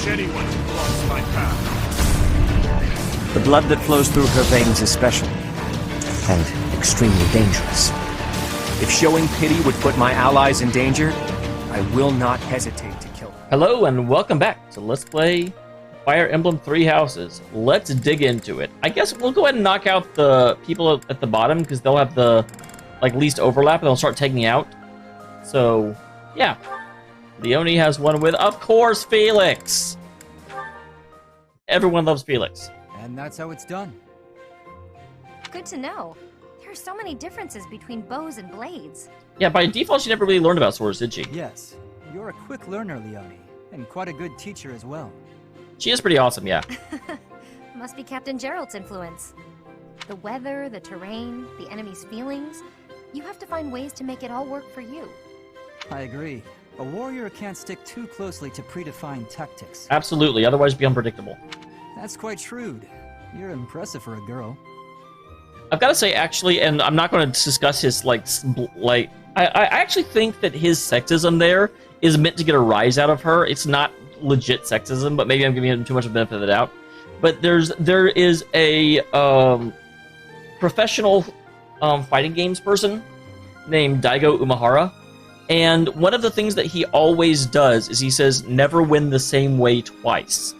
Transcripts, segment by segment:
punish anyone who blocks my path. The blood that flows through her veins is special, and extremely dangerous. If showing pity would put my allies in danger, I will not hesitate to kill them. Hello and welcome back to Let's Play Fire Emblem Three Houses. Let's dig into it. I guess we'll go ahead and knock out the people at the bottom because they'll have the least overlap and they'll start taking out. So, yeah. Leone has one with, of course, Felix! Everyone loves Felix. And that's how it's done. Good to know. There are so many differences between bows and blades. Yeah, by default, she never really learned about swords, did she? Yes, you're a quick learner, Leone, and quite a good teacher as well. She is pretty awesome, yeah. Must be Captain Gerald's influence. The weather, the terrain, the enemy's feelings. You have to find ways to make it all work for you. I agree. A warrior can't stick too closely to predefined tactics. Absolutely, otherwise it'd be unpredictable. That's quite shrewd. You're impressive for a girl. I've got to say, actually, and I'm not going to discuss his, I actually think that his sexism there is meant to get a rise out of her. It's not legit sexism, but maybe I'm giving him too much of a benefit of the doubt. But there is a professional fighting games person named Daigo Umehara, and one of the things that he always does is he says, never win the same way twice.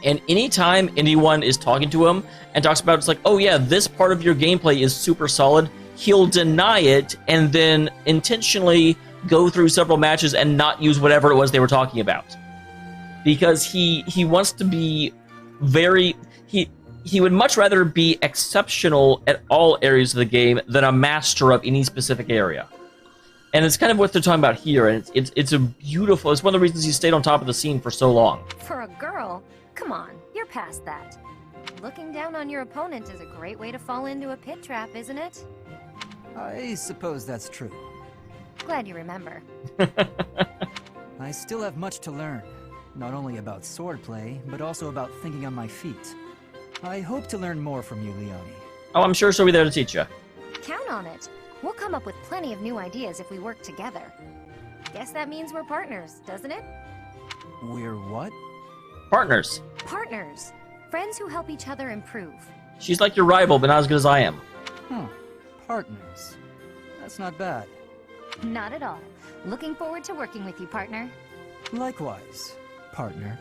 And anytime anyone is talking to him and talks about it's like, oh yeah, this part of your gameplay is super solid, he'll deny it and then intentionally go through several matches and not use whatever it was they were talking about. Because he wants to be very... He would much rather be exceptional at all areas of the game than a master of any specific area. And it's kind of what they're talking about here, and it's a beautiful... It's one of the reasons he stayed on top of the scene for so long. For a girl? Come on, you're past that. Looking down on your opponent is a great way to fall into a pit trap, isn't it? I suppose that's true. Glad you remember. I still have much to learn. Not only about swordplay, but also about thinking on my feet. I hope to learn more from you, Leone. Oh, I'm sure she'll be there to teach you. Count on it. We'll come up with plenty of new ideas if we work together. Guess that means we're partners, doesn't it? We're what? Partners. Partners. Friends who help each other improve. She's like your rival, but not as good as I am. Huh. Partners. That's not bad. Not at all. Looking forward to working with you, partner. Likewise, partner.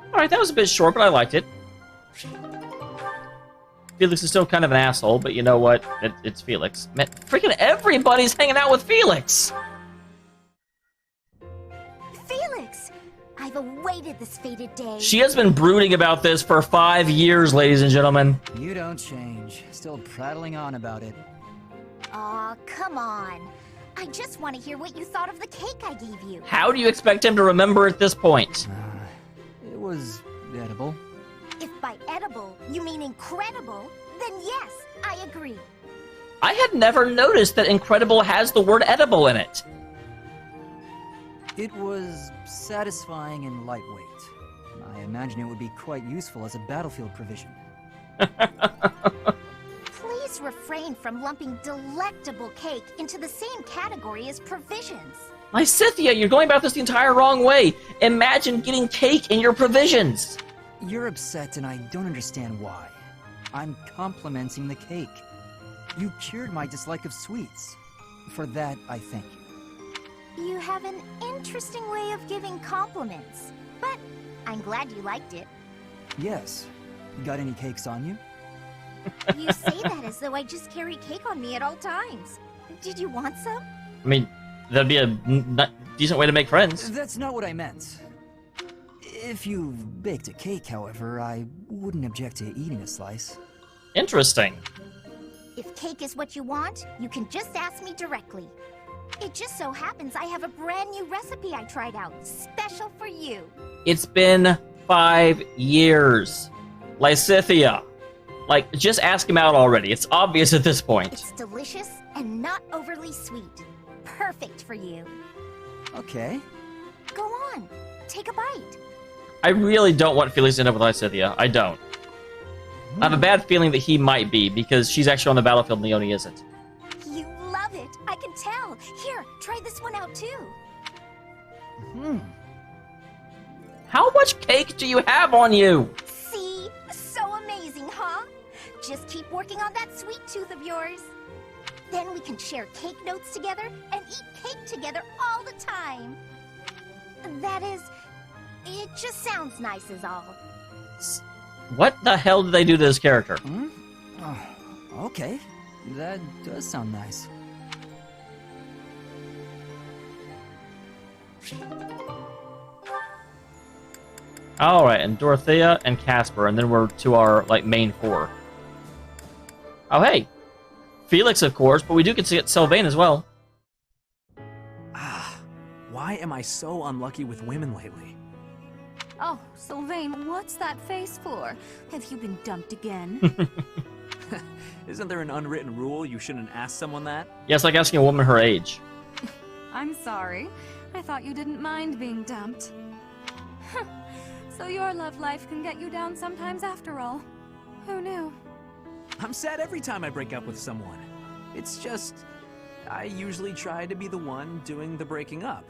Alright, that was a bit short, but I liked it. Felix is still kind of an asshole, but you know what? It's Felix. Man, freaking everybody's hanging out with Felix! Felix! I've awaited this fated day. She has been brooding about this for 5 years, ladies and gentlemen. You don't change. Still prattling on about it. Aw, come on. I just want to hear what you thought of the cake I gave you. How do you expect him to remember at this point? It was edible. If by edible you mean incredible, then yes, I agree. I had never noticed that Incredible has the word edible in it. It was satisfying and lightweight. I imagine it would be quite useful as a battlefield provision. Please refrain from lumping delectable cake into the same category as provisions. Lysithea, you're going about this the entire wrong way. Imagine getting cake in your provisions. You're upset and I don't understand why. I'm complimenting the cake. You cured my dislike of sweets. For that, I thank you. You have an interesting way of giving compliments, but I'm glad you liked it. Yes. Got any cakes on you? You say that as though I just carry cake on me at all times. Did you want some? I mean, that'd be a decent way to make friends. That's not what I meant. If you've baked a cake, however, I wouldn't object to eating a slice. Interesting. If cake is what you want, you can just ask me directly. It just so happens I have a brand new recipe I tried out, special for you. It's been 5 years. Lysithea. Like, just ask him out already. It's obvious at this point. It's delicious and not overly sweet. Perfect for you. Okay. Go on, take a bite. I really don't want Felix to end up with Lysithea. I don't. I have a bad feeling that he might be, because she's actually on the battlefield and Leone isn't. You love it, I can tell. Here, try this one out too. How much cake do you have on you? See? So amazing, huh? Just keep working on that sweet tooth of yours. Then we can share cake notes together and eat cake together all the time. That is, it just sounds nice is all. What the hell did they do to this character? Hmm? Oh, okay. That does sound nice. Alright, and Dorothea and Casper, and then we're to our, like, main four. Oh, hey! Felix, of course, but we do get to get Sylvain as well. Ah, why am I so unlucky with women lately? Oh, Sylvain, what's that face for? Have you been dumped again? Isn't there an unwritten rule you shouldn't ask someone that? Yeah, it's like asking a woman her age. I'm sorry. I thought you didn't mind being dumped. So your love life can get you down sometimes after all. Who knew? I'm sad every time I break up with someone. It's just, I usually try to be the one doing the breaking up.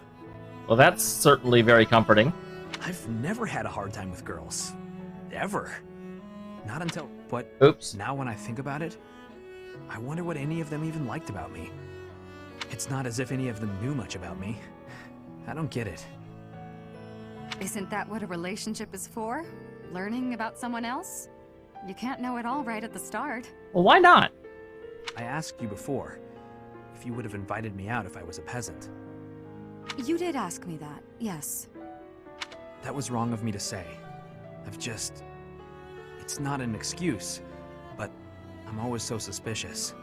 Well, that's certainly very comforting. I've never had a hard time with girls. Ever. Not until, but Oops. now when I think about it, I wonder what any of them even liked about me. It's not as if any of them knew much about me. I don't get it. Isn't that what a relationship is for? Learning about someone else? You can't know it all right at the start. Well, why not? I asked you before if you would have invited me out if I was a peasant. You did ask me that, yes. That was wrong of me to say. I've just... It's not an excuse, but I'm always so suspicious.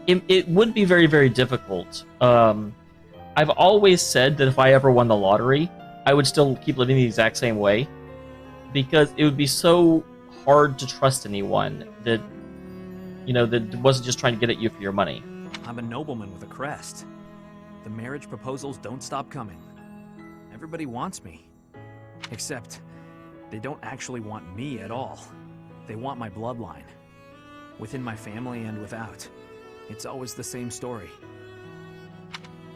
It would be very, very difficult. I've always said that if I ever won the lottery, I would still keep living the exact same way. Because it would be so hard to trust anyone that, you know, that wasn't just trying to get at you for your money. I'm a nobleman with a crest. The marriage proposals don't stop coming. Everybody wants me. Except, they don't actually want me at all. They want my bloodline. Within my family and without. It's always the same story.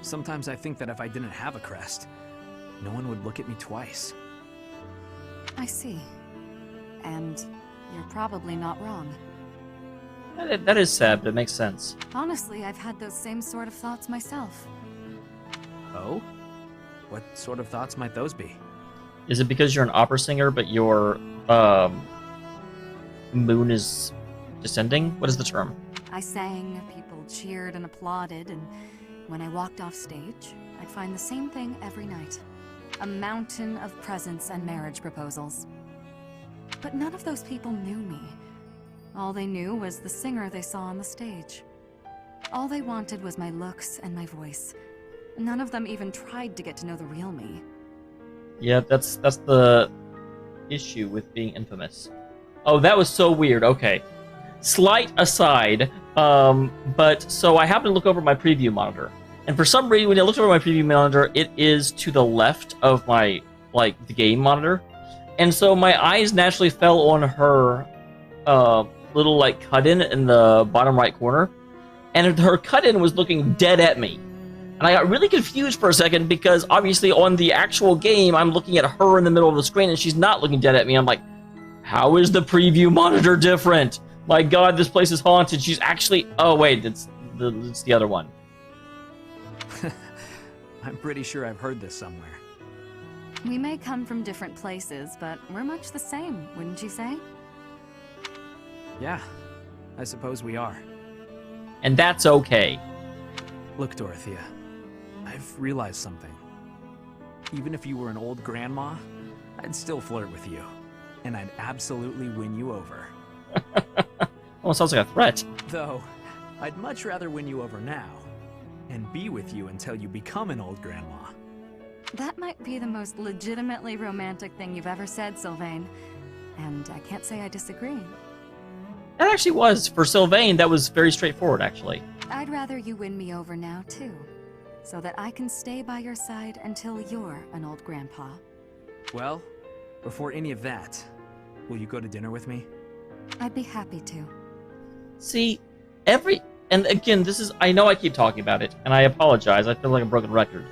Sometimes I think that if I didn't have a crest, no one would look at me twice. I see. And you're probably not wrong. That is sad, but it makes sense. Honestly, I've had those same sort of thoughts myself. Oh? What sort of thoughts might those be? Is it because you're an opera singer, but your moon is descending? What is the term? I sang, people cheered and applauded, and when I walked off stage, I'd find the same thing every night. A mountain of presents and marriage proposals. But none of those people knew me. All they knew was the singer they saw on the stage. All they wanted was my looks and my voice. None of them even tried to get to know the real me. Yeah, that's the issue with being infamous. Oh, that was so weird. Okay. Slight aside, but so I happened to look over my preview monitor. And for some reason, when I looked over my preview monitor, it is to the left of my, like, the game monitor. And so my eyes naturally fell on her little, like, cut-in in the bottom right corner. And her cut-in was looking dead at me. And I got really confused for a second because obviously on the actual game, I'm looking at her in the middle of the screen and she's not looking dead at me. I'm like, how is the preview monitor different? My God, this place is haunted. She's actually... Oh, wait, it's the other one. I'm pretty sure I've heard this somewhere. We may come from different places, but we're much the same, wouldn't you say? Yeah, I suppose we are. And that's okay. Look, Dorothea, I've realized something. Even if you were an old grandma, I'd still flirt with you. And I'd absolutely win you over. Almost sounds like a threat. Though, I'd much rather win you over now. And be with you until you become an old grandma. That might be the most legitimately romantic thing you've ever said, Sylvain. And I can't say I disagree. That actually was. For Sylvain, that was very straightforward, actually. I'd rather you win me over now, too. So that I can stay by your side until you're an old grandpa. Well, before any of that, will you go to dinner with me? I'd be happy to. See, and again, this is... I know I keep talking about it, and I apologize. I feel like a broken record.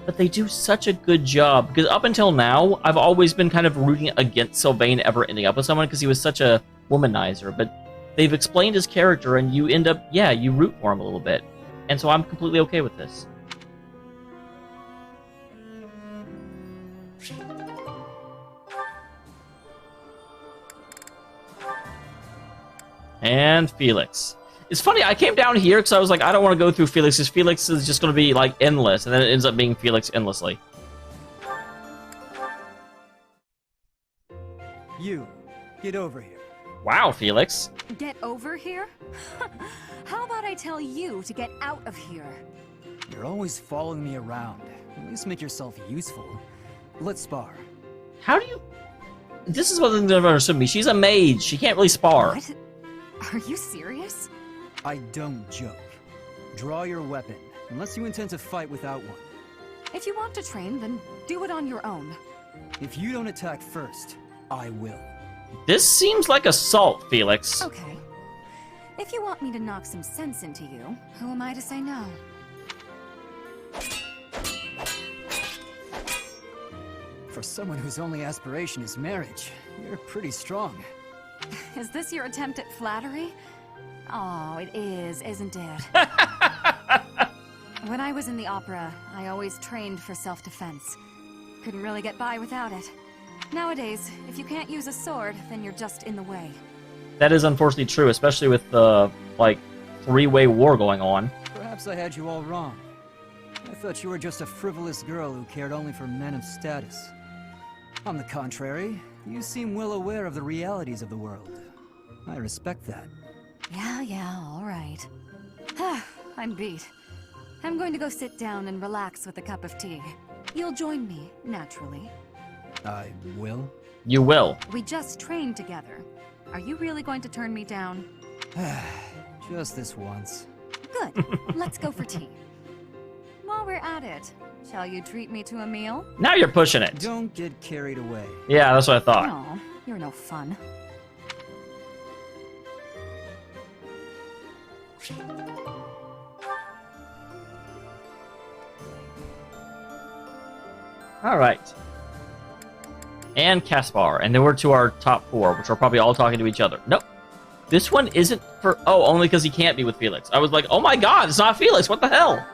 but they do such a good job. Because up until now, I've always been kind of rooting against Sylvain ever ending up with someone because he was such a womanizer. But they've explained his character, and you end up, yeah, you root for him a little bit. And so I'm completely okay with this. And Felix. It's funny, I came down here because I was like, I don't want to go through Felix, because Felix is just going to be, like, endless, and then it ends up being Felix endlessly. You, get over here. Wow, Felix. Get over here? How about I tell you to get out of here? You're always following me around. At least make yourself useful. Let's spar. How do you... This is what they've never understood me. She's a mage. She can't really spar. What? Are you serious? I don't joke. Draw your weapon, unless you intend to fight without one. If you want to train, then do it on your own. If you don't attack first, I will. This seems like assault, Felix. Okay. If you want me to knock some sense into you, who am I to say no? For someone whose only aspiration is marriage, you're pretty strong. Is this your attempt at flattery? Oh, it is, isn't it? When I was in the opera, I always trained for self-defense. Couldn't really get by without it. Nowadays, if you can't use a sword, then you're just in the way. That is unfortunately true, especially with the, like, three-way war going on. Perhaps I had you all wrong. I thought you were just a frivolous girl who cared only for men of status. On the contrary, you seem well aware of the realities of the world. I respect that. Yeah, all right. I'm beat. I'm going to go sit down and relax with a cup of tea. You'll join me, naturally. I will? You will. We just trained together. Are you really going to turn me down? Just this once. Good. Let's go for tea. While we're at it, shall you treat me to a meal? Now you're pushing it. Don't get carried away. Yeah, that's what I thought. No, you're no fun. Alright. And Caspar. And then we're to our top four, which are probably all talking to each other. Nope. This one isn't for... Oh, only because he can't be with Felix. I was like, oh my god, it's not Felix. What the hell?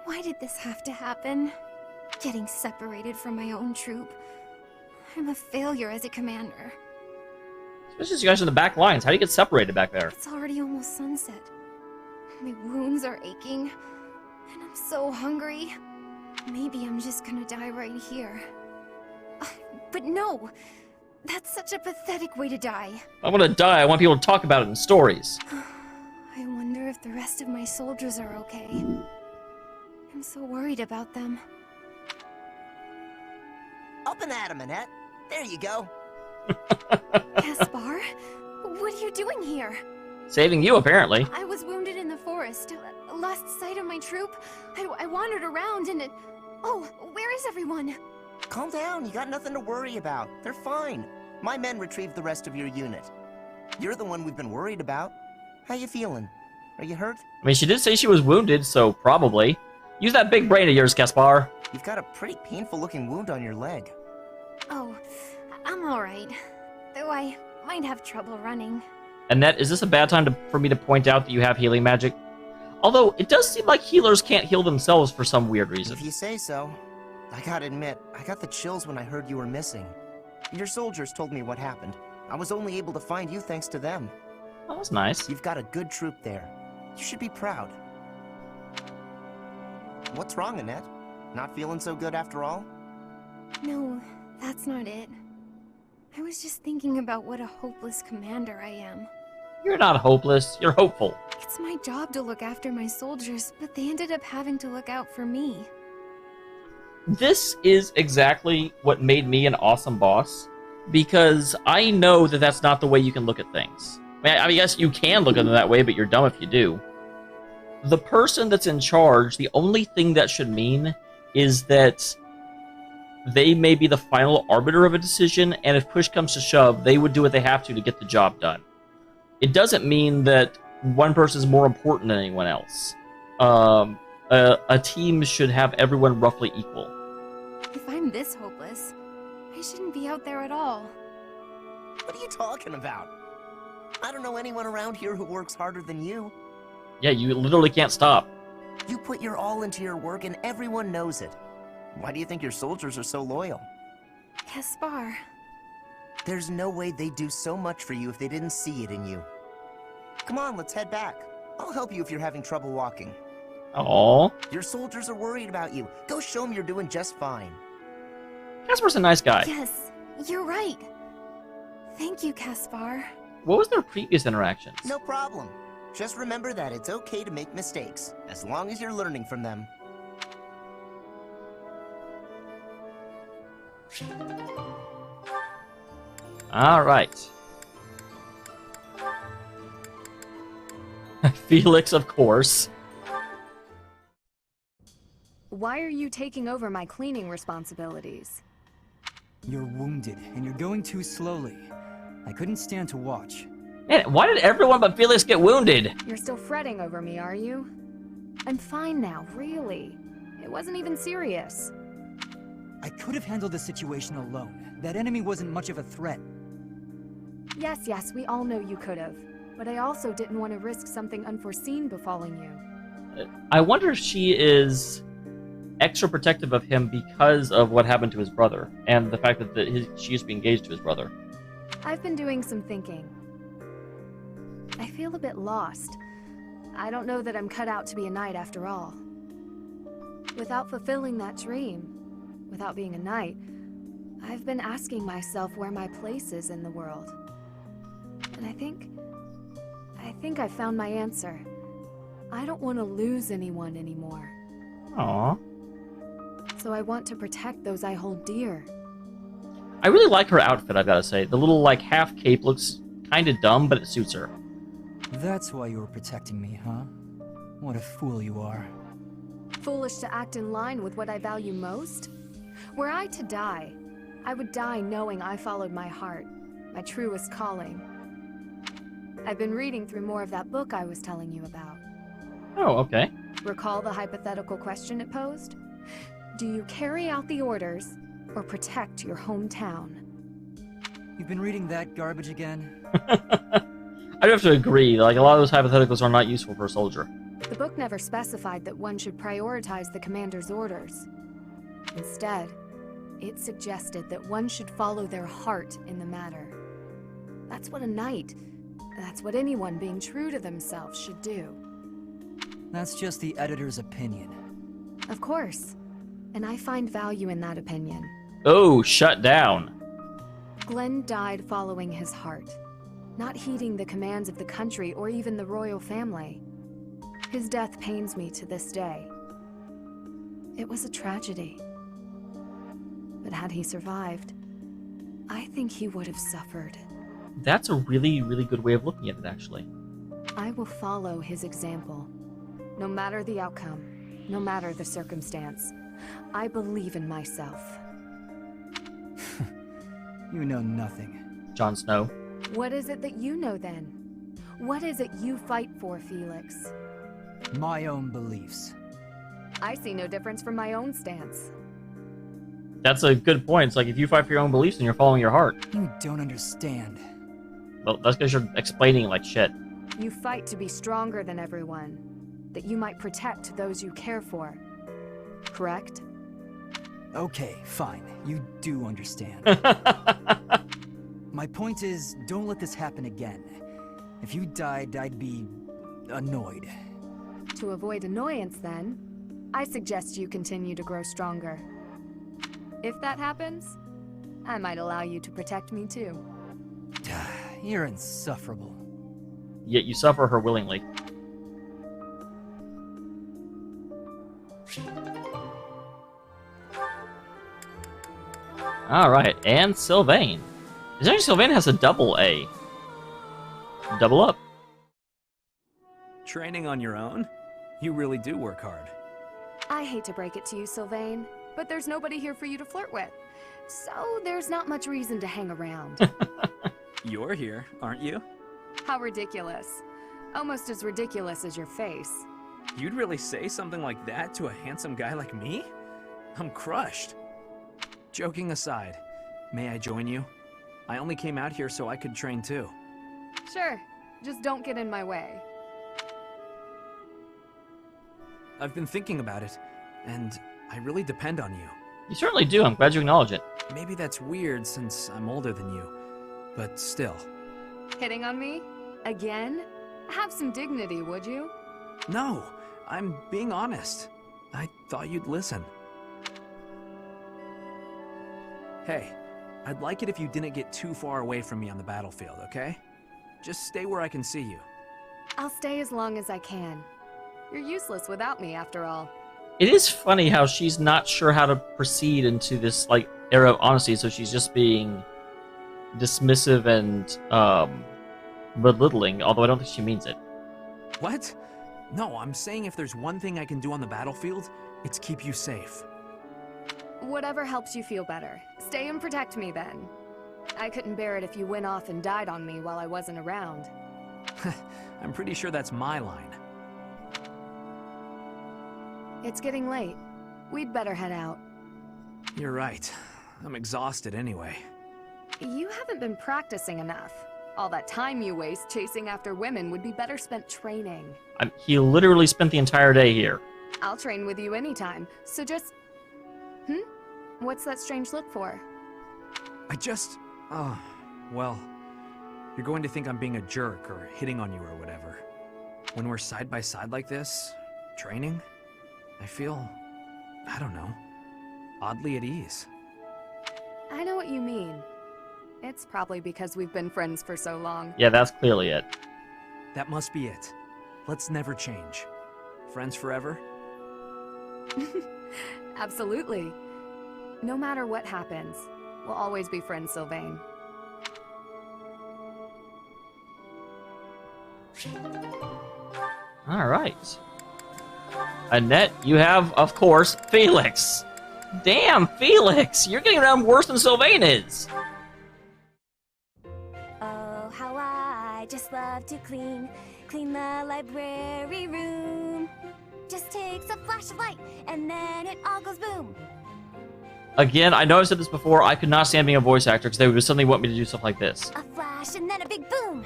Why did this have to happen? Getting separated from my own troop. I'm a failure as a commander. Especially you guys in the back lines. How do you get separated back there? It's already almost sunset. My wounds are aching, and I'm so hungry. Maybe I'm just gonna die right here. But no! That's such a pathetic way to die. I want to die. I want people to talk about it in stories. I wonder if the rest of my soldiers are okay. I'm so worried about them. Up and at 'em, Annette. There you go. Caspar? What are you doing here? Saving you, apparently. I was wounded in the forest. Lost sight of my troop. I wandered around and it... Oh, where is everyone? Calm down. You got nothing to worry about. They're fine. My men retrieved the rest of your unit. You're the one we've been worried about. How you feeling? Are you hurt? I mean, she did say she was wounded, so probably. Use that big brain of yours, Caspar. You've got a pretty painful-looking wound on your leg. Oh, I'm alright. Though I might have trouble running. Annette, is this a bad time for me to point out that you have healing magic? Although, it does seem like healers can't heal themselves for some weird reason. If you say so. I gotta admit, I got the chills when I heard you were missing. Your soldiers told me what happened. I was only able to find you thanks to them. Oh, that's nice. You've got a good troop there. You should be proud. What's wrong, Annette? Not feeling so good after all? No, that's not it. I was just thinking about what a hopeless commander I am. You're not hopeless. You're hopeful. It's my job to look after my soldiers, but they ended up having to look out for me. This is exactly what made me an awesome boss, because I know that that's not the way you can look at things. I mean, yes, you can look at them that way, but you're dumb if you do. The person that's in charge, the only thing that should mean is that they may be the final arbiter of a decision, and if push comes to shove, they would do what they have to get the job done. It doesn't mean that one person is more important than anyone else. a team should have everyone roughly equal. If I'm this hopeless, I shouldn't be out there at all. What are you talking about? I don't know anyone around here who works harder than you. Yeah, you literally can't stop. You put your all into your work and everyone knows it. Why do you think your soldiers are so loyal? Caspar. There's no way they'd do so much for you if they didn't see it in you. Come on, let's head back. I'll help you if you're having trouble walking. Aww. Your soldiers are worried about you. Go show them you're doing just fine. Caspar's a nice guy. Yes, you're right. Thank you, Caspar. What was their previous interactions? No problem. Just remember that it's okay to make mistakes, as long as you're learning from them. Alright. Felix, of course. Why are you taking over my cleaning responsibilities? You're wounded, and you're going too slowly. I couldn't stand to watch. Man, why did everyone but Felix get wounded? You're still fretting over me, are you? I'm fine now, really. It wasn't even serious. I could have handled the situation alone. That enemy wasn't much of a threat. Yes, we all know you could have. But I also didn't want to risk something unforeseen befalling you. I wonder if she is extra protective of him because of what happened to his brother, and the fact that she used to be engaged to his brother. I've been doing some thinking. I feel a bit lost. I don't know that I'm cut out to be a knight after all. Without fulfilling that dream, without being a knight, I've been asking myself where my place is in the world. And I think I found my answer. I don't want to lose anyone anymore. Aww. So I want to protect those I hold dear. I really like her outfit, I've got to say. The little, like, half cape looks kind of dumb, but it suits her. That's why you were protecting me, huh? What a fool you are. Foolish to act in line with what I value most? Were I to die, I would die knowing I followed my heart, my truest calling. I've been reading through more of that book I was telling you about. Oh, okay. Recall the hypothetical question it posed? Do you carry out the orders or protect your hometown? You've been reading that garbage again? I do have to agree, like, a lot of those hypotheticals are not useful for a soldier. The book never specified that one should prioritize the commander's orders. Instead, it suggested that one should follow their heart in the matter. That's what a knight, that's what anyone being true to themselves should do. That's just the editor's opinion. Of course. And I find value in that opinion. Oh, shut down. Glenn died following his heart, not heeding the commands of the country or even the royal family. His death pains me to this day. It was a tragedy. But had he survived, I think he would have suffered. That's a really, really good way of looking at it, actually. I will follow his example. No matter the outcome, no matter the circumstance, I believe in myself. You know nothing. Jon Snow. What is it that you know then? What is it you fight for, Felix? My own beliefs. I see no difference from my own stance. That's a good point. It's like, if you fight for your own beliefs, then you're following your heart. You don't understand. Well, that's because you're explaining like shit. You fight to be stronger than everyone, that you might protect those you care for. Correct? Okay, fine. You do understand. My point is, don't let this happen again. If you died, I'd be annoyed. To avoid annoyance, then, I suggest you continue to grow stronger. If that happens, I might allow you to protect me too. You're insufferable. Yet you suffer her willingly. Alright, and Sylvain. Is actually Sylvain has a double A. Double up. Training on your own? You really do work hard. I hate to break it to you, Sylvain, but there's nobody here for you to flirt with. So there's not much reason to hang around. You're here, aren't you? How ridiculous. Almost as ridiculous as your face. You'd really say something like that to a handsome guy like me? I'm crushed. Joking aside, may I join you? I only came out here so I could train too. Sure, just don't get in my way. I've been thinking about it, and I really depend on you. You certainly do. I'm glad you acknowledge it. Maybe that's weird since I'm older than you, but still. Hitting on me? Again? Have some dignity, would you? No, I'm being honest. I thought you'd listen. Hey, I'd like it if you didn't get too far away from me on the battlefield, okay? Just stay where I can see you. I'll stay as long as I can. You're useless without me, after all. It is funny how she's not sure how to proceed into this like era of honesty, so she's just being dismissive and belittling, although I don't think she means it. What? No, I'm saying if there's one thing I can do on the battlefield, it's keep you safe. Whatever helps you feel better. Stay and protect me, then. I couldn't bear it if you went off and died on me while I wasn't around. I'm pretty sure that's my line. It's getting late. We'd better head out. You're right. I'm exhausted anyway. You haven't been practicing enough. All that time you waste chasing after women would be better spent training. He literally spent the entire day here. I'll train with you anytime, so just... What's that strange look for? Well, you're going to think I'm being a jerk or hitting on you or whatever. When we're side by side like this, training, I feel, I don't know, oddly at ease. I know what you mean. It's probably because we've been friends for so long. Yeah, that's clearly it. That must be it. Let's never change. Friends forever? Absolutely. No matter what happens, we'll always be friends, Sylvain. Alright. Annette, you have, of course, Felix. Damn, Felix! You're getting around worse than Sylvain is! Oh, how I just love to clean the library room. Just takes a flash of light, and then it all goes boom. Again, I know I've said this before, I could not stand being a voice actor because they would suddenly want me to do stuff like this. A flash, and then a big boom.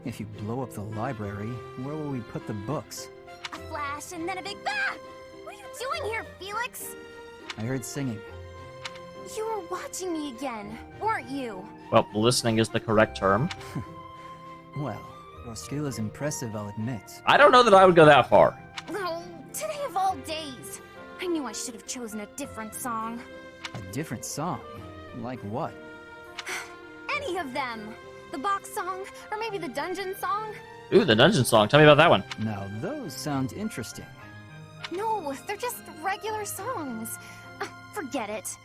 If you blow up the library, where will we put the books? A flash, and then a big bah! What are you doing here, Felix? I heard singing. You were watching me again, weren't you? Well, listening is the correct term. Well, your skill is impressive, I'll admit. I don't know that I would go that far. Oh, today of all days. I knew I should have chosen a different song. A different song? Like what? Any of them. The box song, or maybe the dungeon song. Ooh, the dungeon song. Tell me about that one. Now, those sound interesting. No, they're just regular songs. Forget it.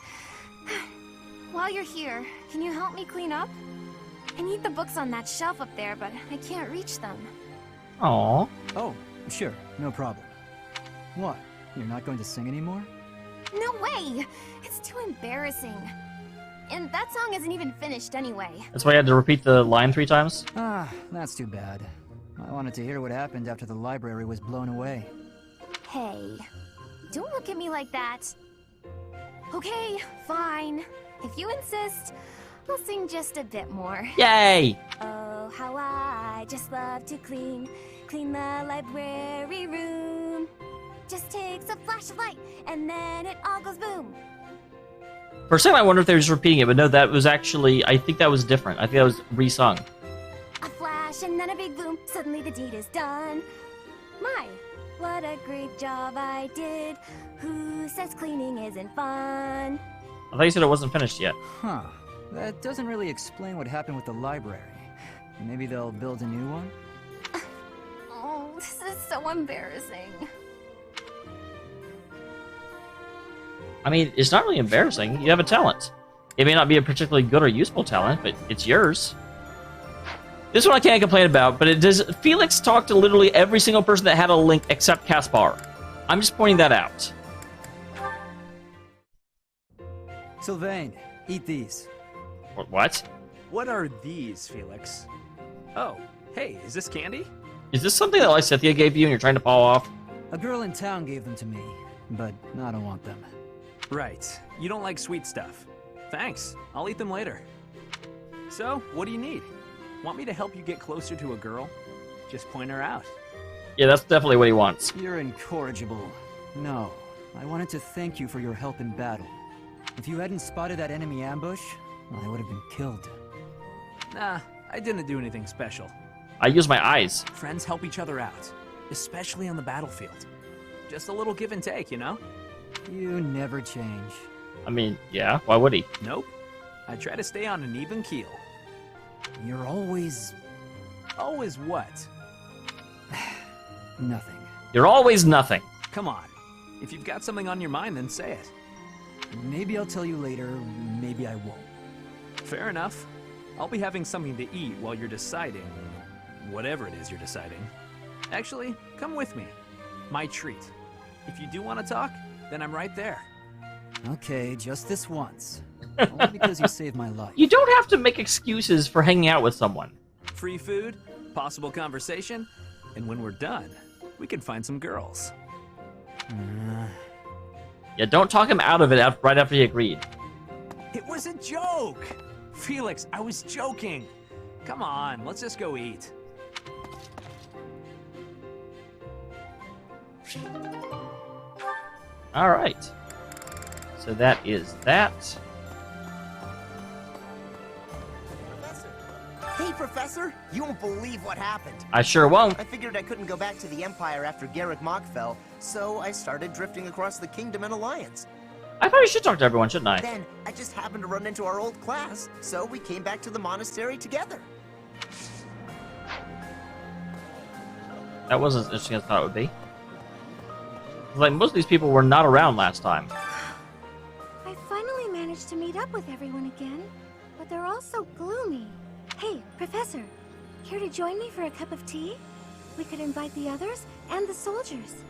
While you're here, can you help me clean up? I need the books on that shelf up there, but I can't reach them. Aww. Oh, sure, no problem. What? You're not going to sing anymore? No way! It's too embarrassing. And that song isn't even finished anyway. That's why I had to repeat the line 3 times? Ah, that's too bad. I wanted to hear what happened after the library was blown away. Hey, don't look at me like that. Okay, fine. If you insist, I'll sing just a bit more. Yay! Oh, how I just love to clean the library room. Just takes a flash of light, and then it all goes boom. For a second I wonder if they were just repeating it, but no, that was actually, I think that was different. I think that was re-sung. A flash and then a big boom, suddenly the deed is done. My, what a great job I did. Who says cleaning isn't fun? I thought you said it wasn't finished yet. Huh. That doesn't really explain what happened with the library. Maybe they'll build a new one? Oh, this is so embarrassing. I mean, it's not really embarrassing. You have a talent. It may not be a particularly good or useful talent, but it's yours. This one I can't complain about, but it does. Felix talked to literally every single person that had a link except Caspar. I'm just pointing that out. Sylvain, eat these. What? What are these, Felix? Oh, hey, is this candy? Is this something that Lysithea gave you and you're trying to paw off? A girl in town gave them to me, but I don't want them. Right. You don't like sweet stuff. Thanks. I'll eat them later. So, what do you need? Want me to help you get closer to a girl? Just point her out. Yeah, that's definitely what he wants. You're incorrigible. No, I wanted to thank you for your help in battle. If you hadn't spotted that enemy ambush, I would have been killed. Nah, I didn't do anything special. I use my eyes. Friends help each other out, especially on the battlefield. Just a little give and take, you know? You never change. I mean, yeah, why would he? Nope. I try to stay on an even keel. You're always... Always what? nothing. You're always nothing. Come on. If you've got something on your mind, then say it. Maybe I'll tell you later, maybe I won't. Fair enough. I'll be having something to eat while you're deciding... whatever it is you're deciding. Actually, come with me. My treat. If you do want to talk, then I'm right there. Okay, just this once. Only because you saved my life. You don't have to make excuses for hanging out with someone. Free food, possible conversation, and when we're done, we can find some girls. Yeah, don't talk him out of it right after he agreed. It was a joke! Felix, I was joking. Come on, let's just go eat. All right. So that is that. Hey, Professor! You won't believe what happened. I sure won't. I figured I couldn't go back to the Empire after Garrick Mach fell, so I started drifting across the Kingdom and Alliance. I probably should talk to everyone, shouldn't I? Then, I just happened to run into our old class, so we came back to the monastery together. That wasn't as interesting as I thought it would be. Like, most of these people were not around last time. I finally managed to meet up with everyone again, but they're all so gloomy. Hey, Professor, care to join me for a cup of tea? We could invite the others and the soldiers.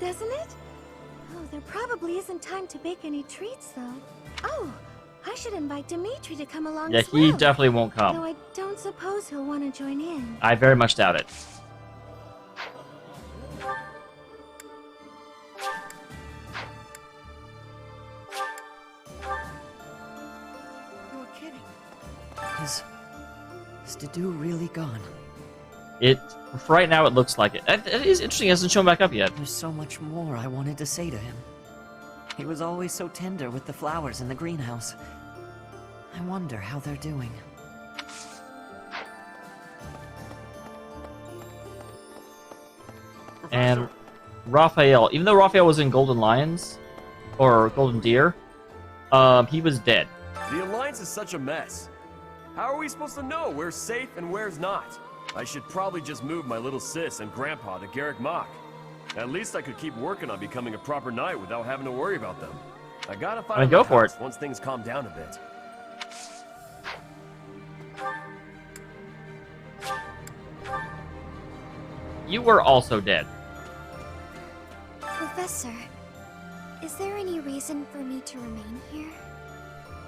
Doesn't it? Oh, there probably isn't time to bake any treats, though. Oh, I should invite Dimitri to come along Yeah, as well. he definitely won't Though come. I don't suppose he'll want to join in. I very much doubt it. You're kidding. Is Dedu really gone? For right now, it looks like it. It is interesting, he hasn't shown back up yet. There's so much more I wanted to say to him. He was always so tender with the flowers in the greenhouse. I wonder how they're doing. And Raphael, even though Raphael was in Golden Lions, or Golden Deer, he was dead. The Alliance is such a mess. How are we supposed to know where's safe and where's not? I should probably just move my little sis and grandpa to Garrick Mach. At least I could keep working on becoming a proper knight without having to worry about them. I gotta find go my for house it. once things calm down a bit. You were also dead. Professor, is there any reason for me to remain here?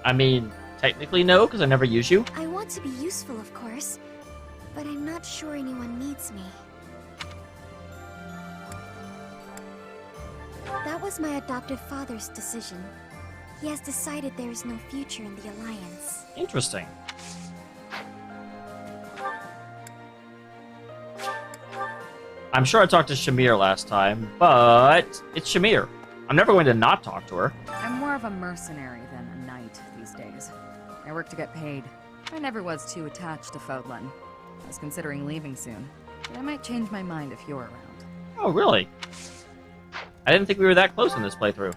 I mean, technically no, because I never use you. I want to be useful, of course, but I'm not sure anyone needs me. That was my adoptive father's decision. He has decided there is no future in the Alliance. Interesting. I'm sure I talked to Shamir last time, but it's Shamir. I'm never going to not talk to her. I'm more of a mercenary than a knight these days. I work to get paid. I never was too attached to Fodlan. I was considering leaving soon, but I might change my mind if you're around. Oh, really? I didn't think we were that close in this playthrough.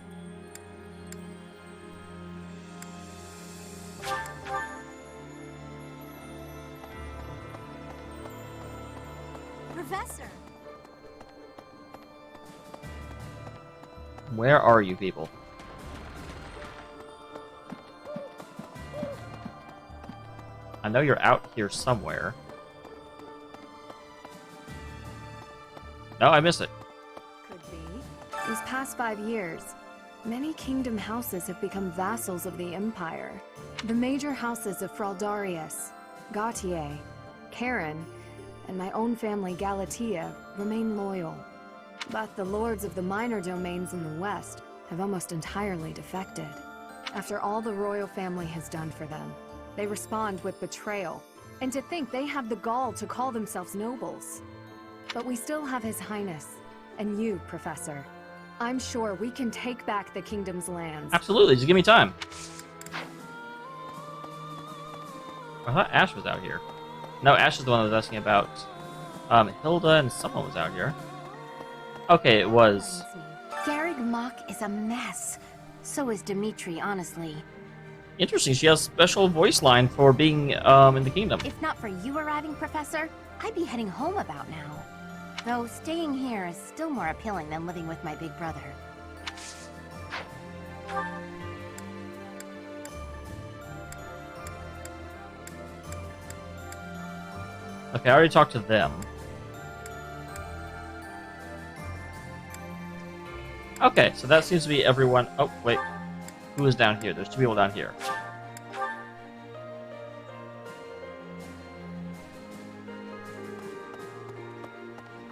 Professor! Where are you people? I know you're out here somewhere. No, I missed it. Could be. These past 5 years, many kingdom houses have become vassals of the Empire. The major houses of Fraldarius, Gautier, Karen, and my own family Galatea remain loyal. But the lords of the minor domains in the west have almost entirely defected. After all the royal family has done for them, they respond with betrayal. And to think they have the gall to call themselves nobles. But we still have His Highness, and you, Professor. I'm sure we can take back the kingdom's lands. Absolutely, just give me time. I thought Ash was out here. No, Ash is the one that was asking about Hilda and someone was out here. Okay, it was. Garrick Mach is a mess. So is Dimitri, honestly. Interesting, she has a special voice line for being in the kingdom. If not for you arriving, Professor, I'd be heading home about now. Though staying here is still more appealing than living with my big brother. Okay, I already talked to them. Okay, so that seems to be everyone. Oh, wait. Who is down here? There's two people down here.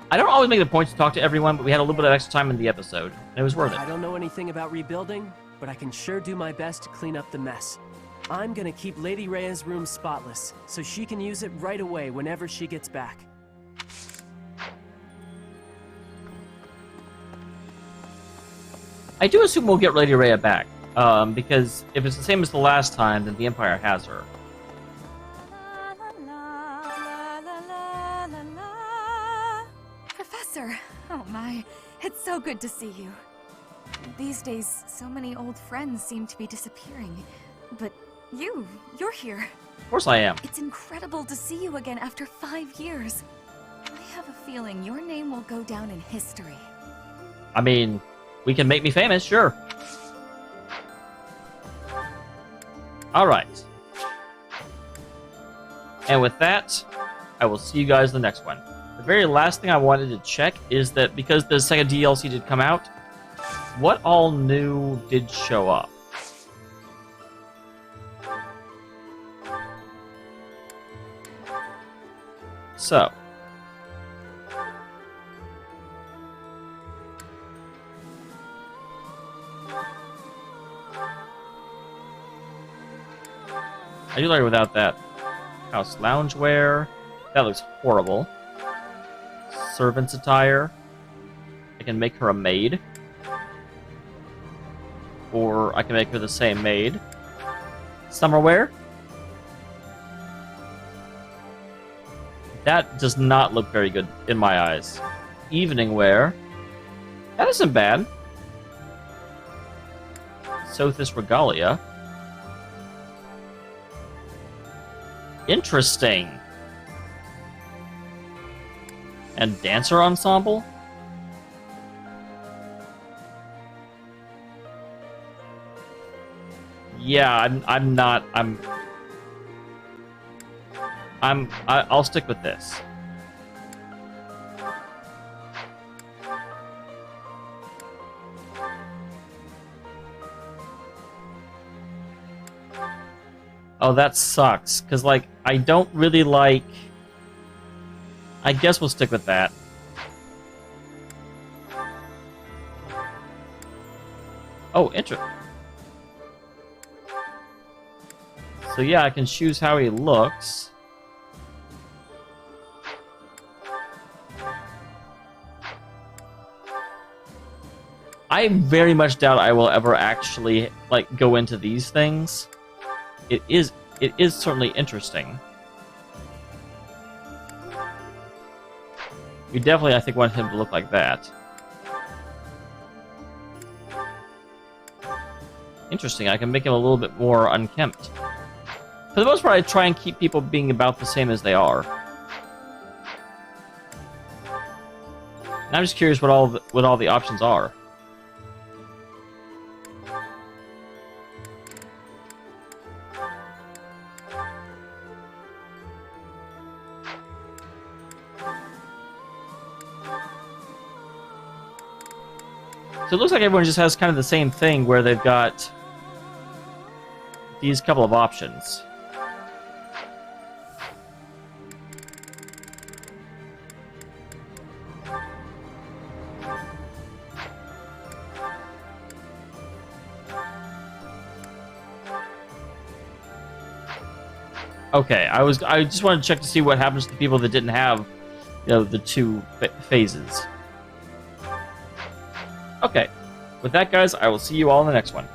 I don't always make the point to talk to everyone, but we had a little bit of extra time in the episode, and it was worth it. I don't know anything about rebuilding, but I can sure do my best to clean up the mess. I'm gonna keep Lady Rhea's room spotless, so she can use it right away whenever she gets back. I do assume we'll get Lady Rhea back, because if it's the same as the last time, then the Empire has her. Professor! Oh my, it's so good to see you. These days, so many old friends seem to be disappearing. But you're here. Of course I am. It's incredible to see you again after 5 years. I have a feeling your name will go down in history. I mean, we can make me famous, sure. Alright. And with that, I will see you guys in the next one. The very last thing I wanted to check is that because the second DLC did come out, what all new did show up? So. I do like it without that. House loungewear. That looks horrible. Servant's attire. I can make her a maid. Or I can make her the same maid. Summerwear. That does not look very good in my eyes. Evening wear. That isn't bad. Sothis Regalia. Interesting. And dancer ensemble? Yeah, I'll stick with this. Oh, that sucks, because, like, I don't really like... I guess we'll stick with that. Oh, interesting. So yeah, I can choose how he looks. I very much doubt I will ever actually, like, go into these things. It is certainly interesting. We definitely, I think, want him to look like that. Interesting, I can make him a little bit more unkempt. For the most part, I try and keep people being about the same as they are. And I'm just curious what all the options are. So it looks like everyone just has kind of the same thing where they've got these couple of options. Okay, I just wanted to check to see what happens to people that didn't have, the two phases. Okay. With that, guys, I will see you all in the next one.